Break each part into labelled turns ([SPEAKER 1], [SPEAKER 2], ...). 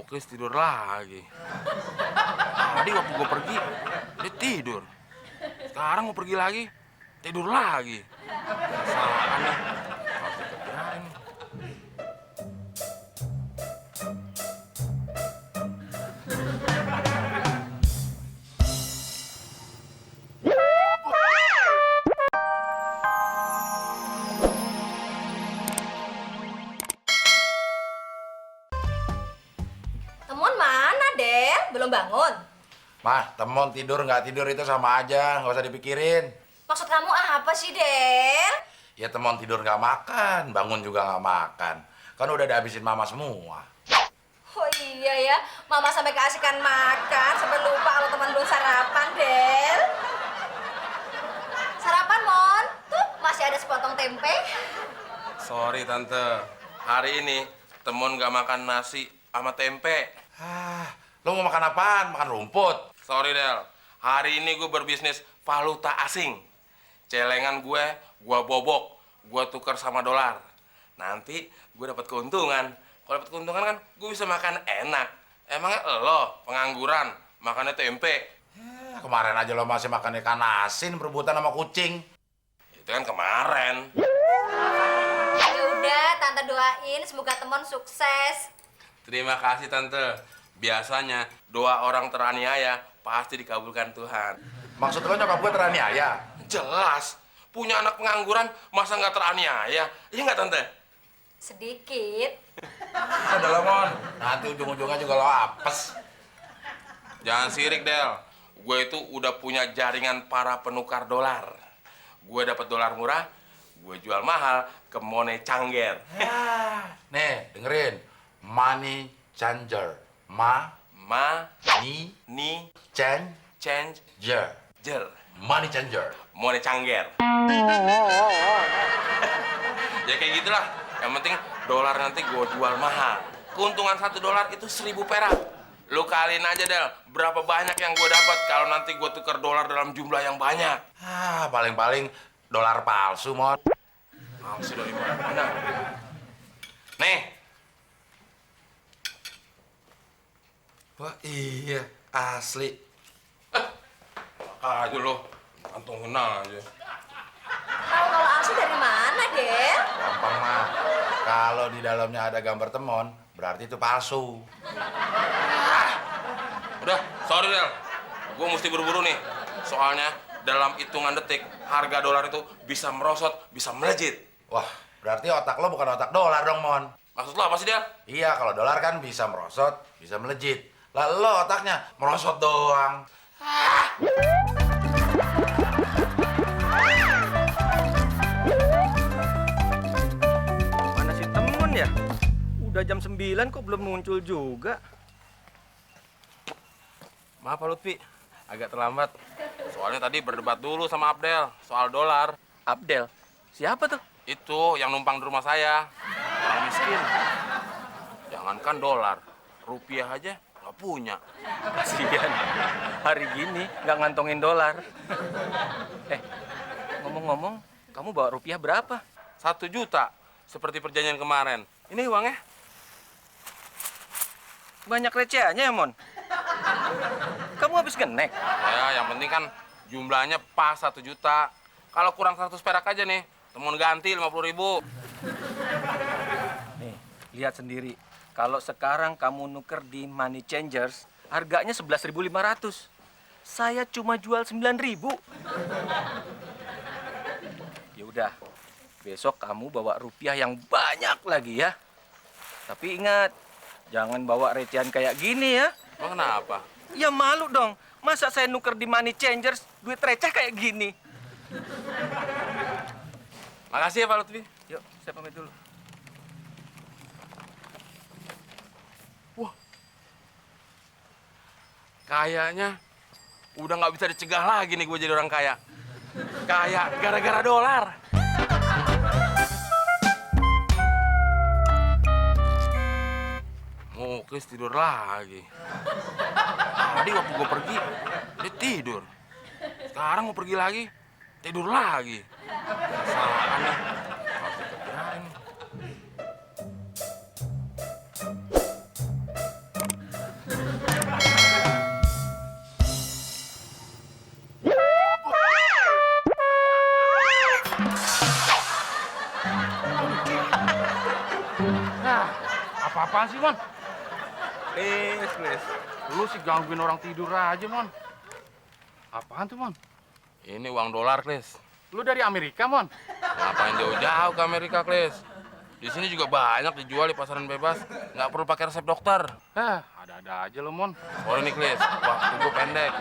[SPEAKER 1] Muklis tidur lagi. Tadi waktu gue pergi, dia tidur. Sekarang mau pergi lagi, tidur lagi. Kesalahan nih. Harus dikerjain.
[SPEAKER 2] Temuan mana, Del? Belum bangun?
[SPEAKER 3] Mah, temon tidur nggak tidur itu sama aja, nggak usah dipikirin.
[SPEAKER 2] Maksud kamu apa sih, Del?
[SPEAKER 3] Ya temon tidur nggak makan, bangun juga nggak makan. Kan udah dihabisin mama semua.
[SPEAKER 2] Oh iya ya, Mama sampai keasikan makan, sampai lupa kalau teman belum sarapan, Del. Sarapan, Mon. Tuh, masih ada sepotong tempe.
[SPEAKER 1] Sorry tante, hari ini Temon gak makan nasi sama tempe.
[SPEAKER 3] Lo mau makan apaan? Makan rumput?
[SPEAKER 1] Sorry Del, hari ini gue berbisnis valuta asing. Celengan gue bobok, gue tuker sama dolar. Nanti gue dapat keuntungan. Kalau dapat keuntungan kan gue bisa makan enak. Emangnya lo pengangguran makannya tempe?
[SPEAKER 3] Kemarin aja lo masih makan ikan asin berebutan sama kucing.
[SPEAKER 1] Itu kan kemarin.
[SPEAKER 2] Ya udah, Tante doain semoga teman sukses.
[SPEAKER 1] Terima kasih tante. Biasanya doa orang teraniaya pasti dikabulkan Tuhan.
[SPEAKER 3] Maksud lo nyokap gue teraniaya?
[SPEAKER 1] Jelas, punya anak pengangguran masa nggak teraniaya? Iya nggak tante?
[SPEAKER 2] Sedikit.
[SPEAKER 3] Udah lah, Mon. Nanti ujung-ujungnya juga lo apes.
[SPEAKER 1] Jangan sirik Del. Gue itu udah punya jaringan para penukar dolar. Gue dapat dolar murah, gue jual mahal ke Money Changer.
[SPEAKER 3] Nih, dengerin. Money changer.
[SPEAKER 1] Ni
[SPEAKER 3] Changer.
[SPEAKER 1] change jer.
[SPEAKER 3] Money changer.
[SPEAKER 1] Money Changer. Ya kayak gitulah. Yang penting dolar nanti gue jual mahal. Keuntungan $1 itu 1.000 perak. Lu kaliin aja Del, berapa banyak yang gue dapat kalau nanti gue tukar dolar dalam jumlah yang banyak.
[SPEAKER 3] Paling-paling dolar palsu, Mon.
[SPEAKER 1] Palsu dari mana? Nih,
[SPEAKER 3] Wah, iya. Asli.
[SPEAKER 1] aja lo, kantongin aja.
[SPEAKER 2] Tahu kalau asli dari mana, Del?
[SPEAKER 3] Gampang, mah. Kalau di dalamnya ada gambar temon, berarti itu palsu.
[SPEAKER 1] Udah, sorry Del, gue mesti buru-buru nih. Soalnya dalam hitungan detik harga dolar itu bisa merosot, bisa melejit.
[SPEAKER 3] Wah, berarti otak lo bukan otak dolar dong, Mon.
[SPEAKER 1] Maksud lo apa sih Del?
[SPEAKER 3] Iya, kalau dolar kan bisa merosot, bisa melejit. Lah lo otaknya merosot doang.
[SPEAKER 4] Mana si Temon ya? Udah jam 9 kok belum muncul juga.
[SPEAKER 1] Maaf Pak Lutfi, agak terlambat. Soalnya tadi berdebat dulu sama Abdel soal dolar.
[SPEAKER 4] Abdel? Siapa tuh?
[SPEAKER 1] Itu yang numpang di rumah saya, orang miskin. Jangankan dolar, rupiah aja nggak punya.
[SPEAKER 4] Kasihan. Hari gini nggak ngantongin dolar. Ngomong-ngomong, kamu bawa rupiah berapa?
[SPEAKER 1] 1 juta, seperti perjanjian kemarin. Ini uangnya.
[SPEAKER 4] Banyak recehannya ya, Mon? Kamu habis genek?
[SPEAKER 1] Ya, yang penting kan jumlahnya pas 1 juta. Kalau kurang 100 perak aja nih, temen ganti 50.000.
[SPEAKER 4] Nih, lihat sendiri. Kalau sekarang kamu nuker di Money Changers, harganya 11.500. Saya cuma jual 9.000. Ya udah, besok kamu bawa rupiah yang banyak lagi ya. Tapi ingat, jangan bawa recehan kayak gini ya.
[SPEAKER 1] Emang kenapa?
[SPEAKER 4] Ya malu dong. Masa saya nuker di Money Changers, duit receh kayak gini.
[SPEAKER 1] Makasih ya Pak Lutfi.
[SPEAKER 4] Yuk, saya pamit dulu.
[SPEAKER 1] Kayaknya udah nggak bisa dicegah lagi nih gue jadi orang kaya. Kaya gara-gara dolar. Muklis tidur lagi. Tadi waktu gue pergi, dia tidur. Sekarang mau pergi lagi, tidur lagi. Kesalahan nih. Harus dikerjain.
[SPEAKER 5] Apa-apaan sih, Mon?
[SPEAKER 1] Klis.
[SPEAKER 5] Lu sih gangguin orang tidur aja, Mon. Apaan tuh, Mon?
[SPEAKER 1] Ini uang dolar, Klis.
[SPEAKER 5] Lu dari Amerika, Mon?
[SPEAKER 1] Ngapain jauh-jauh ke Amerika, Klis? Di sini juga banyak dijual di pasaran bebas. Nggak perlu pakai resep dokter.
[SPEAKER 5] Ada-ada aja lu, Mon.
[SPEAKER 1] Sorry nih, Klis. Waktu gue pendek.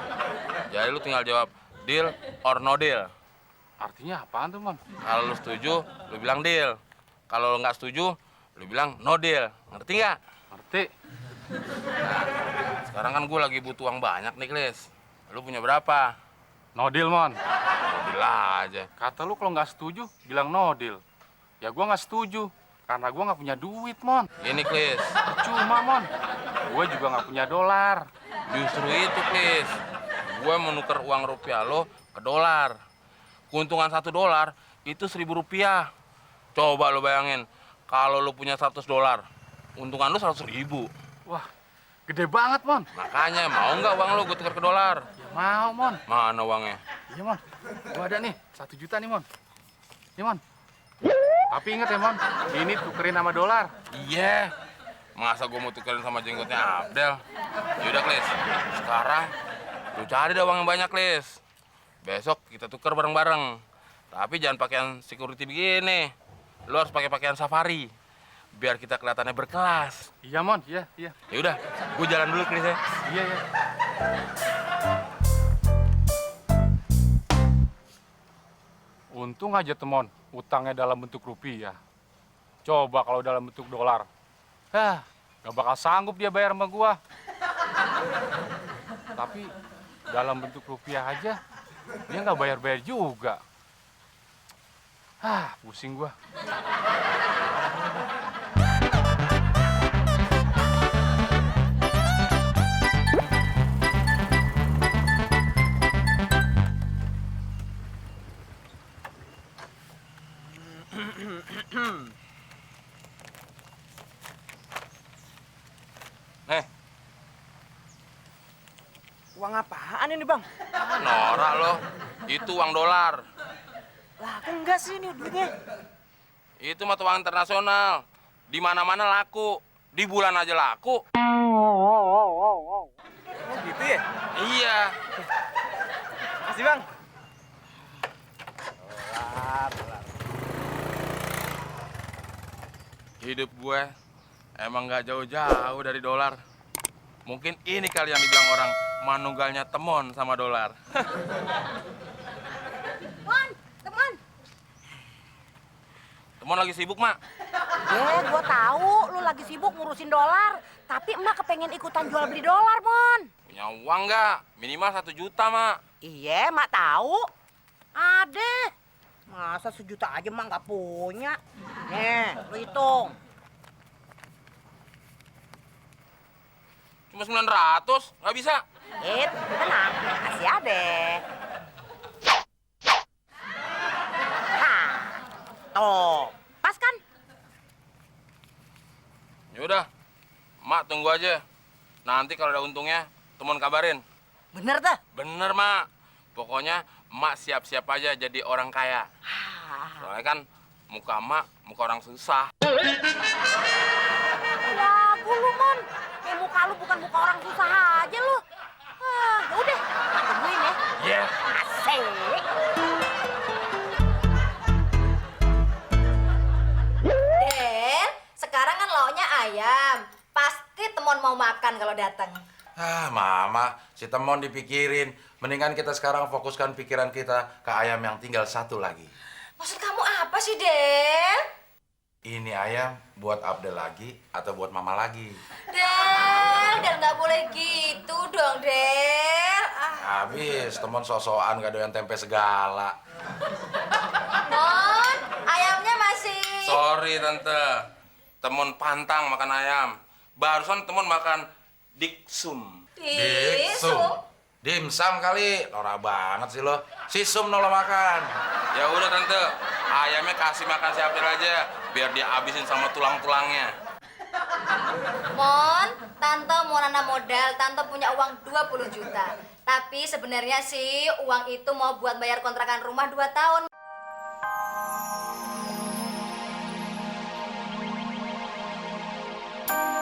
[SPEAKER 1] Jadi lu tinggal jawab deal or no deal.
[SPEAKER 5] Artinya apaan tuh, Mon?
[SPEAKER 1] Kalau lu setuju, lu bilang deal. Kalau lu nggak setuju, lu bilang no deal. Ngerti nggak?
[SPEAKER 5] Ngerti.
[SPEAKER 1] Sekarang kan gue lagi butuh uang banyak nih, Klis. Lu punya berapa?
[SPEAKER 5] No deal, Mon.
[SPEAKER 1] No deal aja.
[SPEAKER 5] Kata lu kalau nggak setuju, bilang no deal. Ya gua nggak setuju, karena gua nggak punya duit, Mon.
[SPEAKER 1] Ini, Klis.
[SPEAKER 5] Cuma, Mon. Gue juga nggak punya dolar.
[SPEAKER 1] Justru itu, Klis. Gue mau nuker uang rupiah lo ke dolar. Keuntungan $1 itu $1.000. Coba lo bayangin, kalau lo punya $100, untungan lo 100.000.
[SPEAKER 5] Wah, gede banget, Mon.
[SPEAKER 1] Makanya, mau nggak uang lo gue tuker ke dolar?
[SPEAKER 5] Ya mau, Mon.
[SPEAKER 1] Mana uangnya?
[SPEAKER 5] Iya, Mon. Gua ada nih, 1 juta nih, Mon. Nih, Mon. Tapi inget ya, Mon, ini tukerin sama dolar.
[SPEAKER 1] Iya. Masa gue mau tukerin sama jenggotnya Abdel? Yaudah, Klis. Sekarang, lu cari dah uang yang banyak, Klis. Besok kita tuker bareng-bareng. Tapi jangan pakaian security begini. Lu harus pakai pakaian safari. Biar kita kelihatannya berkelas.
[SPEAKER 5] Iya, Mon. Iya.
[SPEAKER 1] Yaudah, gue jalan dulu, Klis ya.
[SPEAKER 5] Iya. Untung aja, Temon, utangnya dalam bentuk rupiah. Coba kalau dalam bentuk dolar. Gak bakal sanggup dia bayar sama gua. Tapi dalam bentuk rupiah aja, dia nggak bayar-bayar juga. Pusing gua.
[SPEAKER 1] Nih,
[SPEAKER 6] Uang apaan ini, Bang?
[SPEAKER 1] norak lo. Itu uang dolar.
[SPEAKER 6] Lah, aku enggak sih ini duitnya.
[SPEAKER 1] Itu mata uang internasional. Di mana-mana laku. Di bulan aja laku.
[SPEAKER 6] Oh, gitu ya?
[SPEAKER 1] Iya.
[SPEAKER 6] Makasih, Bang.
[SPEAKER 1] Hidup gue emang nggak jauh-jauh dari dolar. Mungkin ini kali yang dibilang orang manunggalnya temon sama dolar.
[SPEAKER 2] Mon, teman.
[SPEAKER 1] Temon lagi sibuk, Mak.
[SPEAKER 7] Gua tahu lu lagi sibuk ngurusin dolar, tapi emak kepengen ikutan jual beli dolar, Mon.
[SPEAKER 1] Punya uang nggak? Minimal 1 juta, Mak.
[SPEAKER 7] Iya, emak tahu. Ada. Masa 1 juta aja emak nggak punya? Nih, lu hitung.
[SPEAKER 1] Cuma 900, nggak bisa.
[SPEAKER 7] Tenang, masih ada. Hah, tuh, pas kan?
[SPEAKER 1] Yaudah, Mak tunggu aja. Nanti kalau ada untungnya, Temon kabarin.
[SPEAKER 7] Bener dah.
[SPEAKER 1] Bener, Mak. Pokoknya Mak siap-siap aja jadi orang kaya. Soalnya kan muka Mak, muka orang susah.
[SPEAKER 7] Lagu lu, Mon. Muka lu bukan muka orang susah aja lu. Yaudah, mak tungguin ya.
[SPEAKER 1] Iya.
[SPEAKER 7] Asik.
[SPEAKER 2] Den, sekarang kan lauknya ayam. Pasti Temon mau makan kalau datang.
[SPEAKER 3] Mama, si Temon dipikirin. Mendingan kita sekarang fokuskan pikiran kita ke ayam yang tinggal 1 lagi.
[SPEAKER 2] Maksud kamu apa sih, Den?
[SPEAKER 3] Ini ayam buat Abdel lagi atau buat Mama lagi?
[SPEAKER 2] Den nggak boleh gitu dong, Den.
[SPEAKER 3] Habis, Temon sosokan gak doyan tempe segala.
[SPEAKER 2] Mon, ayamnya masih...
[SPEAKER 1] Sorry, Tante. Temon pantang makan ayam. Barusan Temon makan diksum.
[SPEAKER 2] Disum.
[SPEAKER 3] Dimsum kali, norak banget sih lo. Sisum nolo makan.
[SPEAKER 1] Ya udah, Tante. Ayamnya kasih makan si Abdel aja, biar dia habisin sama tulang-tulangnya.
[SPEAKER 2] Mon, Tante mau nanam modal, Tante punya uang 20 juta. Tapi sebenarnya sih uang itu mau buat bayar kontrakan rumah 2 tahun. Bang.